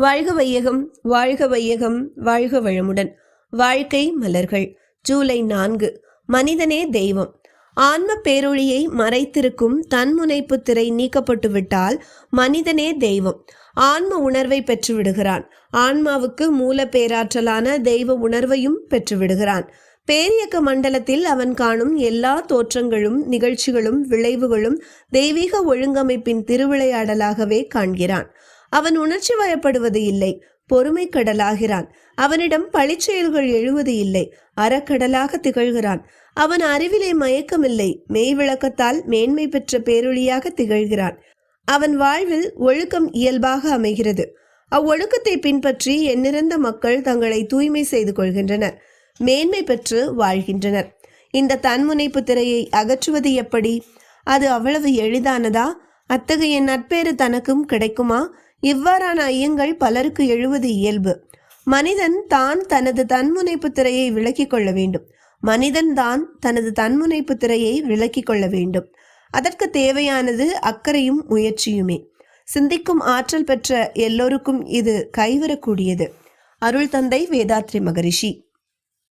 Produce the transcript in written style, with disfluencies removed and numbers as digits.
வாழ்க வையகம், வாழ்க வையகம், வாழ்க வளமுடன். வாழ்க்கை மலர்கள். ஜூலை 4. மனிதனே தெய்வம். ஆன்ம பேரொழியை மறைத்திருக்கும் தன்முனைப்பு திரை நீக்கப்பட்டுவிட்டால் மனிதனே தெய்வம். ஆன்ம உணர்வை பெற்றுவிடுகிறான். ஆன்மாவுக்கு மூல பேராற்றலான தெய்வ உணர்வையும் பெற்றுவிடுகிறான். பேரியக்க மண்டலத்தில் அவன் காணும் எல்லா தோற்றங்களும் நிகழ்ச்சிகளும் விளைவுகளும் தெய்வீக ஒழுங்கமைப்பின் திருவிளையாடலாகவே காண்கிறான். அவன் உணர்ச்சி வயப்படுவது இல்லை, பொறுமை கடலாகிறான். அவனிடம் பழிச்செயல்கள் எழுவது இல்லை, அறக்கடலாக திகழ்கிறான். அவன் அறிவிலே மயக்கமில்லை, மெய் விளக்கத்தால் மேன்மை பெற்ற பேரொழியாக திகழ்கிறான். அவன் வாழ்வில் ஒழுக்கம் இயல்பாக அமைகிறது. அவ்வொழுக்கத்தை பின்பற்றி எண்ணிறந்த மக்கள் தங்களை தூய்மை செய்து கொள்கின்றனர், மேன்மை பெற்று வாழ்கின்றனர். இந்த தன்முனைப்பு திரையை அகற்றுவது எப்படி? அது அவ்வளவு எளிதானதா? அத்தகைய நட்பேறு தனக்கும் கிடைக்குமா? இவ்வாறான ஐயங்கள் பலருக்கு எழுவது இயல்பு. மனிதன் தான் தனது தன்முனைப்பு திரையை விலக்கிக் கொள்ள வேண்டும். மனிதன் தான் தனது தன்முனைப்பு திரையை விலக்கிக் கொள்ள வேண்டும். அதற்கு தேவையானது அக்கறையும் முயற்சியுமே. சிந்திக்கும் ஆற்றல் பெற்ற எல்லோருக்கும் இது கைவரக்கூடியது. அருள் தந்தை வேதாத்ரி மகரிஷி.